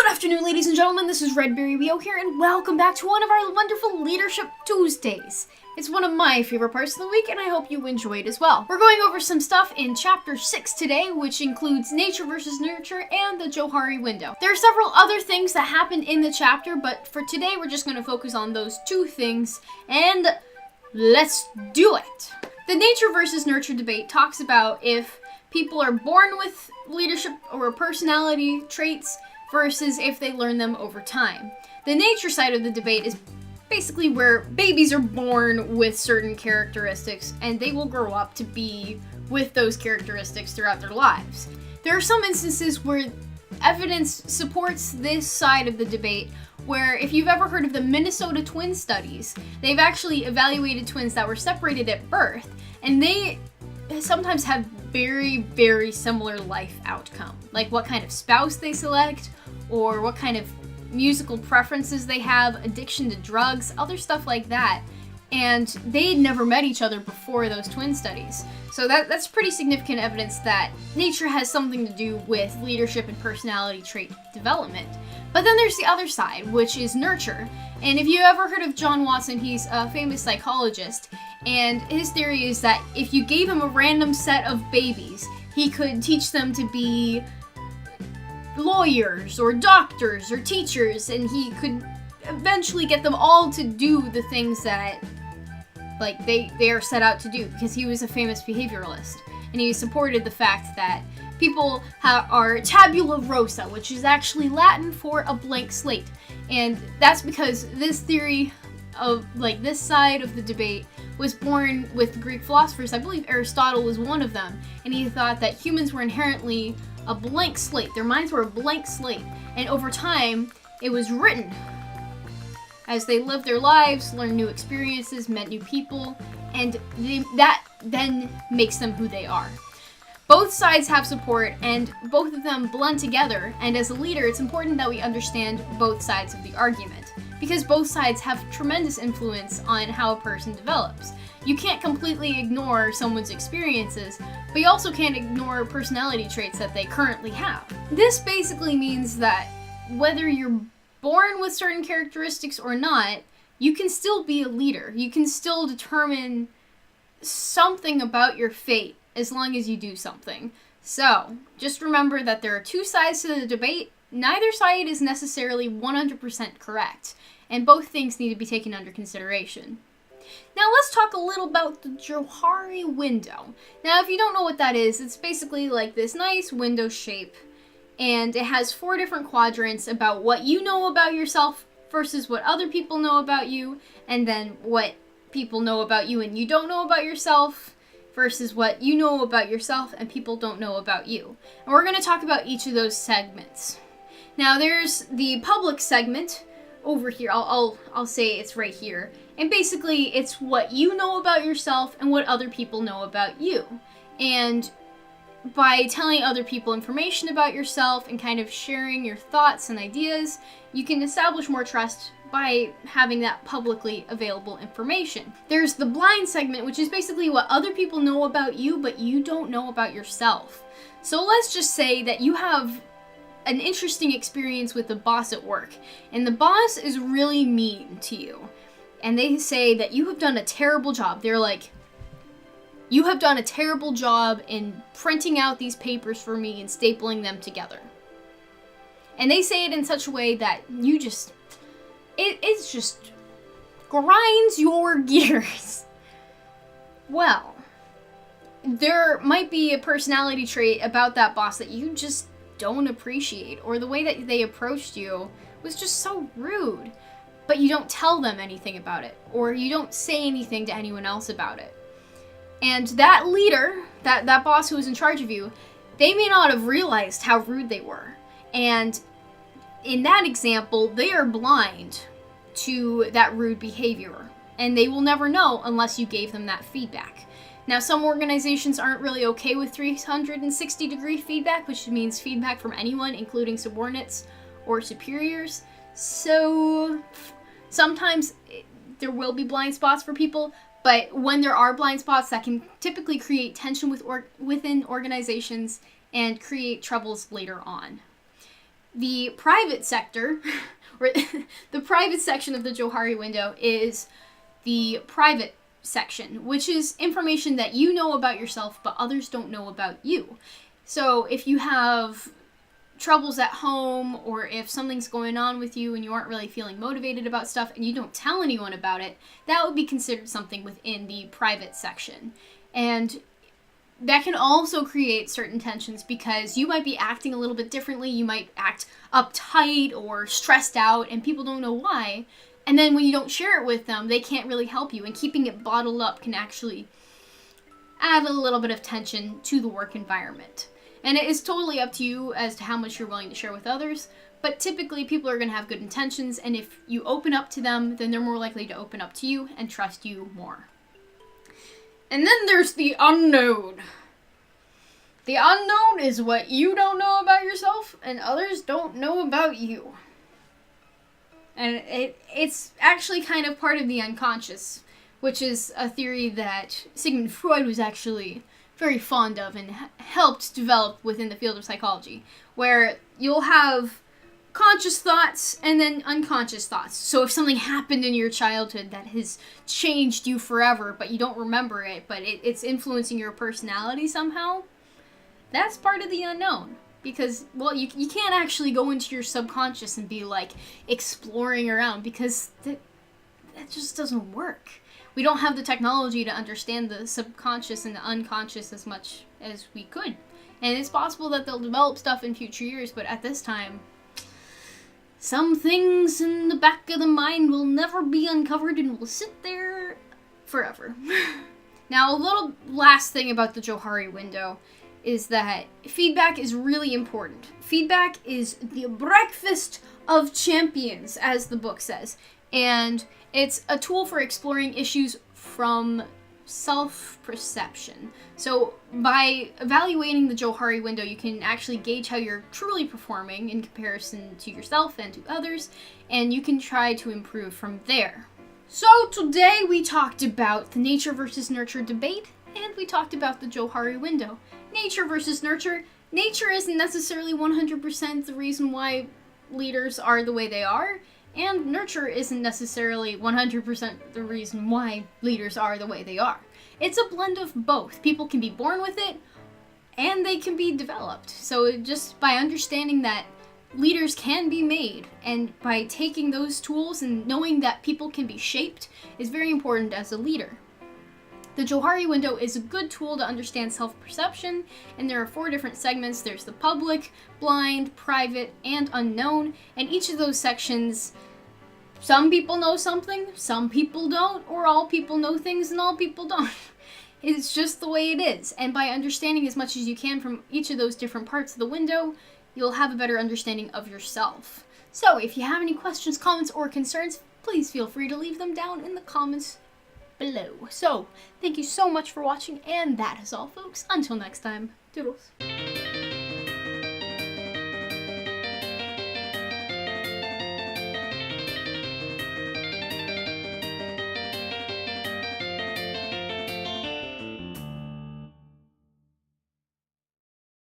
Good afternoon, ladies and gentlemen. This is Redberry Rio here, and welcome back to one of our wonderful Leadership Tuesdays. It's one of my favorite parts of the week, and I hope you enjoy it as well. We're going over some stuff in Chapter 6 today, which includes Nature versus Nurture and the Johari Window. There are several other things that happened in the chapter, but for today we're just going to focus on those two things, and let's do it! The Nature versus Nurture debate talks about if people are born with leadership or personality traits versus if they learn them over time. The nature side of the debate is basically where babies are born with certain characteristics and they will grow up to be with those characteristics throughout their lives. There are some instances where evidence supports this side of the debate, where if you've ever heard of the Minnesota twin studies, they've actually evaluated twins that were separated at birth, and they sometimes have very, very similar life outcome. Like what kind of spouse they select, or what kind of musical preferences they have, addiction to drugs, other stuff like that. And they never met each other before those twin studies. So that's pretty significant evidence that nature has something to do with leadership and personality trait development. But then there's the other side, which is nurture. And if you ever heard of John Watson, he's a famous psychologist, and his theory is that if you gave him a random set of babies, he could teach them to be lawyers or doctors or teachers, and he could eventually get them all to do the things that they are set out to do, because he was a famous behavioralist, and he supported the fact that people are tabula rasa, which is actually Latin for a blank slate. And that's because this theory of this side of the debate was born with Greek philosophers. I believe Aristotle was one of them, and he thought that humans were inherently a blank slate. Their minds were a blank slate, and over time it was written as they lived their lives, learned new experiences, met new people, and that then makes them who they are. Both sides have support, and both of them blend together, and as a leader, it's important that we understand both sides of the argument, because both sides have tremendous influence on how a person develops. You can't completely ignore someone's experiences, but you also can't ignore personality traits that they currently have. This basically means that whether you're born with certain characteristics or not, you can still be a leader. You can still determine something about your fate as long as you do something. So, just remember that there are two sides to the debate. Neither side is necessarily 100% correct, and both things need to be taken under consideration. Now let's talk a little about the Johari Window. Now if you don't know what that is, it's basically like this nice window shape, and it has 4 different quadrants about what you know about yourself versus what other people know about you, and then what people know about you and you don't know about yourself versus what you know about yourself and people don't know about you. And we're going to talk about each of those segments. Now there's the public segment over here. I'll say it's right here. And basically it's what you know about yourself and what other people know about you. And by telling other people information about yourself and kind of sharing your thoughts and ideas, you can establish more trust by having that publicly available information. There's the blind segment, which is basically what other people know about you, but you don't know about yourself. So let's just say that you have an interesting experience with the boss at work, and the boss is really mean to you, and they say that you have done a terrible job. They're like, you have done a terrible job in printing out these papers for me and stapling them together. And they say it in such a way that you just, it just grinds your gears. Well, there might be a personality trait about that boss that you just don't appreciate, or the way that they approached you was just so rude, but you don't tell them anything about it, or you don't say anything to anyone else about it. And that leader, that boss who was in charge of you, they may not have realized how rude they were. And in that example, they are blind to that rude behavior, and they will never know unless you gave them that feedback. Now, some organizations aren't really okay with 360-degree feedback, which means feedback from anyone, including subordinates or superiors. So sometimes there will be blind spots for people, but when there are blind spots, that can typically create tension within organizations and create troubles later on. The private sector, or the private section of the Johari Window is the private section, which is information that you know about yourself but others don't know about you. So if you have troubles at home, or if something's going on with you and you aren't really feeling motivated about stuff and you don't tell anyone about it, that would be considered something within the private section. And that can also create certain tensions because you might be acting a little bit differently. You might act uptight or stressed out and people don't know why. And then when you don't share it with them, they can't really help you. And keeping it bottled up can actually add a little bit of tension to the work environment. And it is totally up to you as to how much you're willing to share with others. But typically people are going to have good intentions. And if you open up to them, then they're more likely to open up to you and trust you more. And then there's the unknown. The unknown is what you don't know about yourself and others don't know about you. And it's actually kind of part of the unconscious, which is a theory that Sigmund Freud was actually very fond of and helped develop within the field of psychology, where you'll have conscious thoughts and then unconscious thoughts. So if something happened in your childhood that has changed you forever, but you don't remember it, but it's influencing your personality somehow, that's part of the unknown. Because, well, you can't actually go into your subconscious and be, like, exploring around, because that just doesn't work. We don't have the technology to understand the subconscious and the unconscious as much as we could. And it's possible that they'll develop stuff in future years, but at this time, some things in the back of the mind will never be uncovered and will sit there forever. Now, a little last thing about the Johari Window is that feedback is really important. Feedback is the breakfast of champions, as the book says. And it's a tool for exploring issues from self-perception. So by evaluating the Johari Window, you can actually gauge how you're truly performing in comparison to yourself and to others, and you can try to improve from there. So today we talked about the nature versus nurture debate, and we talked about the Johari Window. Nature versus nurture. Nature isn't necessarily 100% the reason why leaders are the way they are, and nurture isn't necessarily 100% the reason why leaders are the way they are. It's a blend of both. People can be born with it, and they can be developed. So just by understanding that leaders can be made, and by taking those tools and knowing that people can be shaped, is very important as a leader. The Johari Window is a good tool to understand self-perception, and there are 4 different segments. There's the public, blind, private, and unknown, and each of those sections, some people know something, some people don't, or all people know things and all people don't. It's just the way it is, and by understanding as much as you can from each of those different parts of the window, you'll have a better understanding of yourself. So if you have any questions, comments, or concerns, please feel free to leave them down in the comments below. So, thank you so much for watching, and that is all, folks. Until next time, toodles.